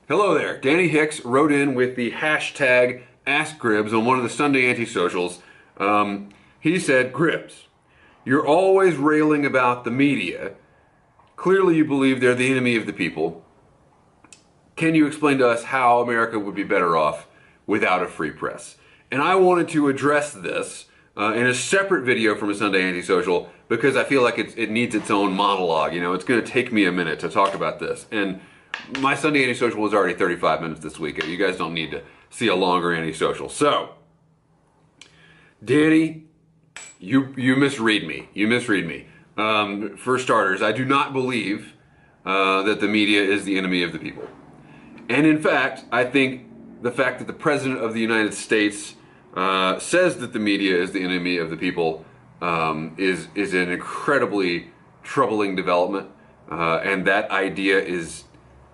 Hello there. Danny Hicks wrote in with the hashtag AskGribs on one of the Sunday anti-socials. He said, "Gribs, you're always railing about the media. Clearly you believe they're the enemy of the people. Can you explain to us how America would be better off without a free press?" And I wanted to address this in a separate video from a Sunday anti-social because I feel like it needs its own monologue. You know, it's going to take me a minute to talk about this. And my Sunday anti-social was already 35 minutes this week. You guys don't need to see a longer anti-social. So, Danny, you misread me. You misread me. For starters, I do not believe that the media is the enemy of the people. And in fact, I think the fact that the President of the United States says that the media is the enemy of the people is an incredibly troubling development. And that idea is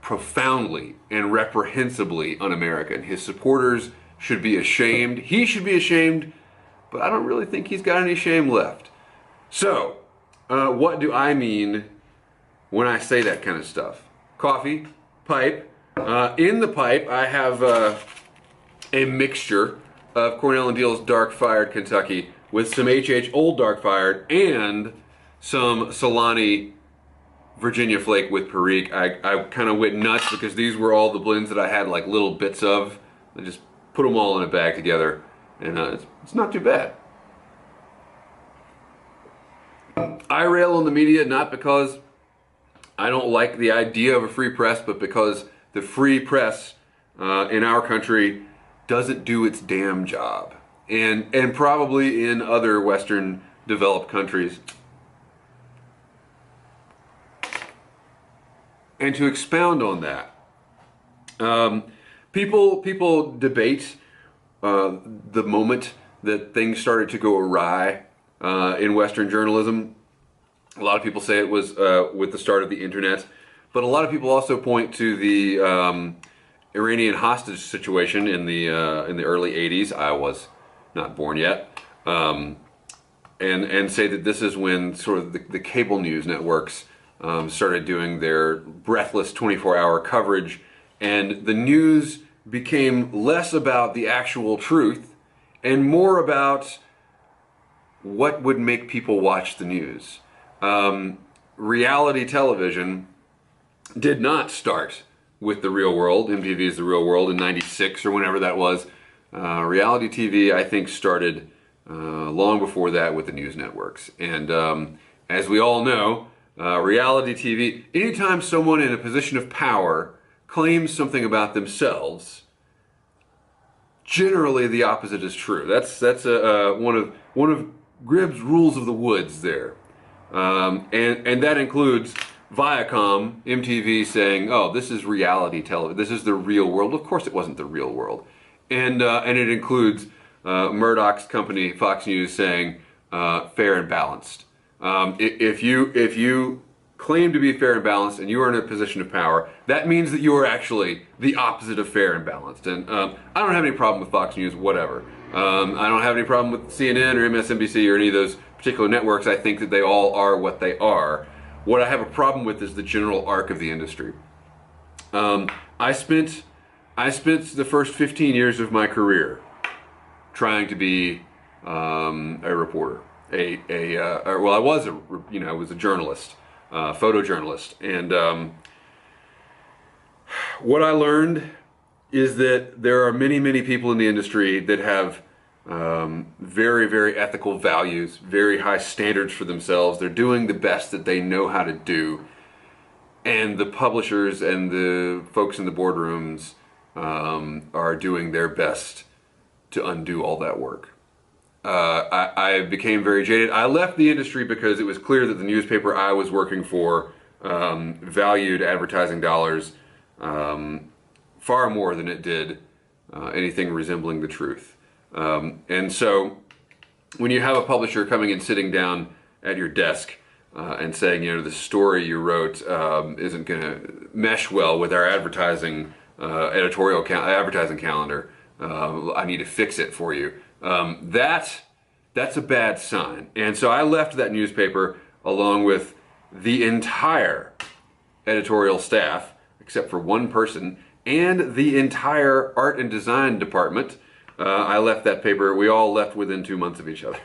profoundly and reprehensibly un-American. His supporters should be ashamed. He should be ashamed, but I don't really think he's got any shame left. So, what do I mean when I say that kind of stuff? Coffee, pipe. In the pipe, I have a mixture of Cornell and Deal's Dark Fired Kentucky with some HH Old Dark Fired and some Solani Virginia Flake with Perique. I kind of went nuts because these were all the blends that I had like little bits of. I just put them all in a bag together, and it's not too bad. I rail on the media not because I don't like the idea of a free press, but because the free press in our country doesn't do its damn job. And probably in other Western developed countries. And to expound on that, people debate the moment that things started to go awry in Western journalism. A lot of people say it was with the start of the internet, but a lot of people also point to the Iranian hostage situation in the early '80s. I was not born yet, and say that this is when sort of the cable news networks started doing their breathless 24-hour coverage, and the news became less about the actual truth and more about what would make people watch the news. Reality television did not start with The Real World, MTV's The Real World in '96 or whenever that was. Reality TV, I think, started long before that with the news networks. And as we all know, reality TV, anytime someone in a position of power claims something about themselves, generally the opposite is true. That's one of Gribs' rules of the woods there. And that includes Viacom, MTV saying, "Oh, this is reality television. This is the real world." Of course, it wasn't the real world. And it includes Murdoch's company, Fox News, saying fair and balanced. If you claim to be fair and balanced and you are in a position of power, that means that you are actually the opposite of fair and balanced. And I don't have any problem with Fox News, whatever. I don't have any problem with CNN or MSNBC or any of those particular networks. I think that they all are what they are. What I have a problem with is the general arc of the industry. I spent the first 15 years of my career trying to be a reporter. Well, I was a journalist, photojournalist, and what I learned is that there are many people in the industry that have very, very ethical values, very high standards for themselves. They're doing the best that they know how to do. And the publishers and the folks in the boardrooms are doing their best to undo all that work. I became very jaded. I left the industry because it was clear that the newspaper I was working for valued advertising dollars far more than it did anything resembling the truth. And so when you have a publisher coming and sitting down at your desk and saying, you know, the story you wrote isn't going to mesh well with our advertising advertising calendar, I need to fix it for you. That's a bad sign. And so I left that newspaper along with the entire editorial staff, except for one person, and the entire art and design department. I left that paper. We all left within 2 months of each other.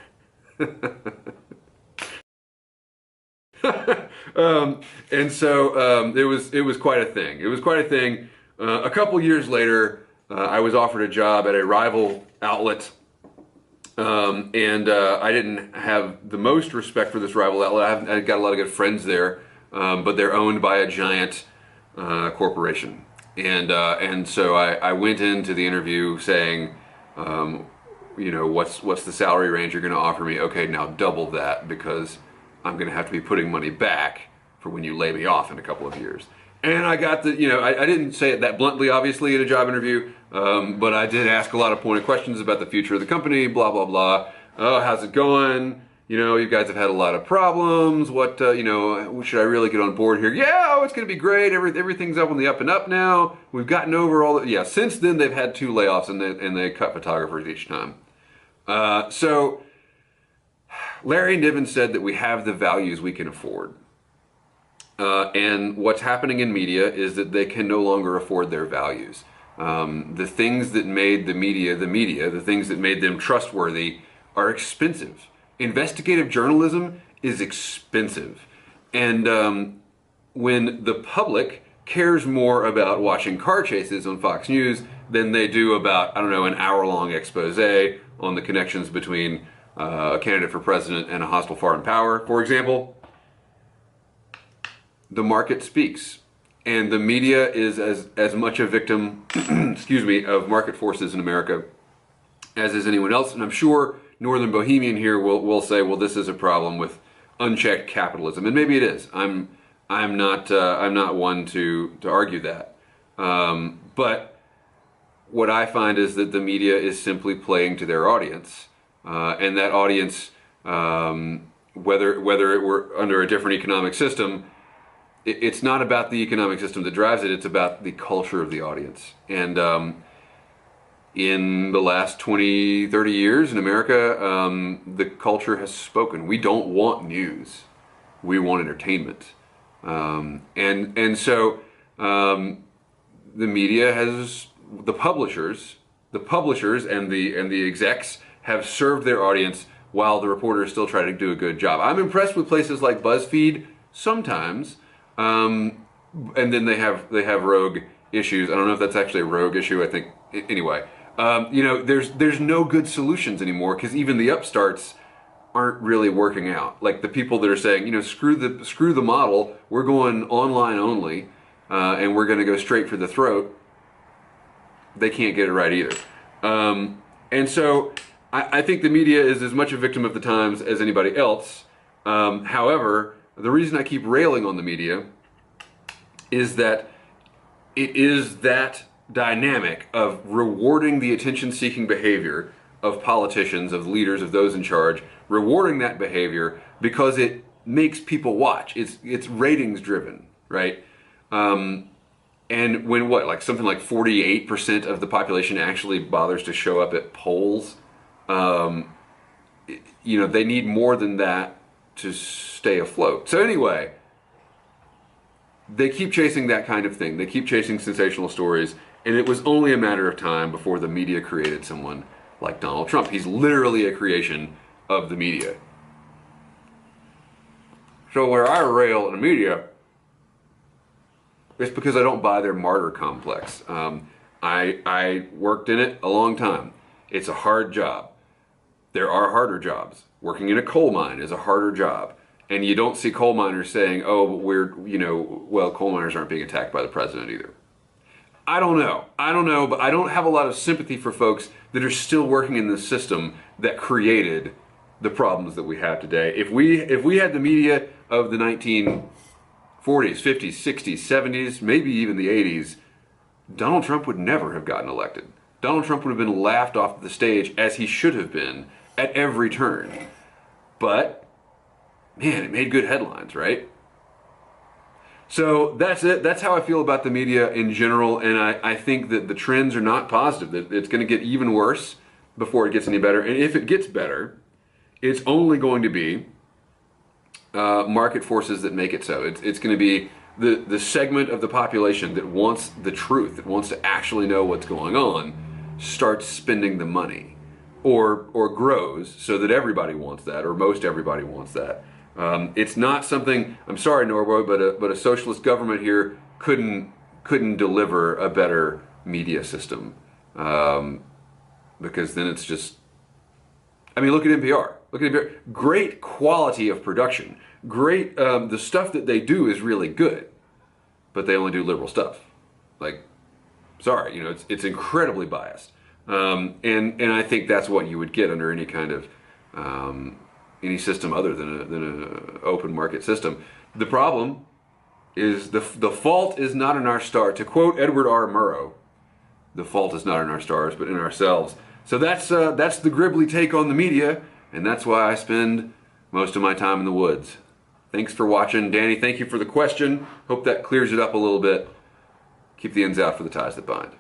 And so it was quite a thing. It was quite a thing. A couple years later, I was offered a job at a rival outlet, and I didn't have the most respect for this rival outlet. I got a lot of good friends there, but they're owned by a giant corporation, and so I went into the interview saying, what's the salary range you're going to offer me? Okay, now double that, because I'm going to have to be putting money back for when you lay me off in a couple of years. And I got the, I didn't say it that bluntly, obviously, at a job interview, but I did ask a lot of pointed questions about the future of the company, blah, blah, blah. Oh, how's it going? You guys have had a lot of problems. What, should I really get on board here? Yeah, it's going to be great. Everything's up on the up and up now. We've gotten over all the, since then they've had 2 layoffs and they cut photographers each time. So Larry Niven said that we have the values we can afford. And what's happening in media is that they can no longer afford their values. The things that made the media, the things that made them trustworthy are expensive. Investigative journalism is expensive. And when the public cares more about watching car chases on Fox News than they do about, an hour-long expose on the connections between a candidate for president and a hostile foreign power, for example, the market speaks. And the media is as much a victim, of market forces in America as is anyone else. And I'm sure Northern Bohemian here will say, well, this is a problem with unchecked capitalism, and maybe it is. I'm not one to argue that. But what I find is that the media is simply playing to their audience, and that audience, whether it were under a different economic system, it's not about the economic system that drives it. It's about the culture of the audience. And in the last 20, 30 years in America, the culture has spoken. We don't want news. We want entertainment. And so the media has, the publishers and the execs have served their audience while the reporters still try to do a good job. I'm impressed with places like BuzzFeed sometimes, and then they have rogue issues. I don't know if that's actually a rogue issue. I think anyway. There's no good solutions anymore, because even the upstarts aren't really working out. Like the people that are saying, screw the model, we're going online only, and we're going to go straight for the throat. They can't get it right either. And so I think the media is as much a victim of the times as anybody else. However, the reason I keep railing on the media is that it is that dynamic of rewarding the attention-seeking behavior of politicians, of leaders, of those in charge, rewarding that behavior because it makes people watch. It's ratings driven, right? And when something like 48% of the population actually bothers to show up at polls, they need more than that to stay afloat. So anyway, they keep chasing that kind of thing. They keep chasing sensational stories, and it was only a matter of time before the media created someone like Donald Trump. He's literally a creation of the media. So where I rail at the media, it's because I don't buy their martyr complex. I worked in it a long time. It's a hard job. There are harder jobs. Working in a coal mine is a harder job. And you don't see coal miners saying, oh, but coal miners aren't being attacked by the president either. I don't know, but I don't have a lot of sympathy for folks that are still working in the system that created the problems that we have today. If we had the media of the 1940s, 50s, 60s, 70s, maybe even the 80s, Donald Trump would never have gotten elected. Donald Trump would have been laughed off the stage, as he should have been, at every turn. But, man, it made good headlines, right? So that's it. That's how I feel about the media in general, and I think that the trends are not positive. That it's going to get even worse before it gets any better. And if it gets better, it's only going to be market forces that make it so. It's going to be the segment of the population that wants the truth, that wants to actually know what's going on, starts spending the money, or grows so that everybody wants that, or most everybody wants that. It's not something. I'm sorry, Norway, but a socialist government here couldn't deliver a better media system, because then it's just. I mean, look at NPR. Look at NPR. Great quality of production. Great. The stuff that they do is really good, but they only do liberal stuff. Like, sorry, you know, it's incredibly biased. And I think that's what you would get under any kind of any system other than a open market system. The problem is the fault is not in our star. To quote Edward R. Murrow, the fault is not in our stars, but in ourselves. So that's the Gribbly take on the media, and that's why I spend most of my time in the woods. Thanks for watching, Danny. Thank you for the question. Hope that clears it up a little bit. Keep the ends out for the ties that bind.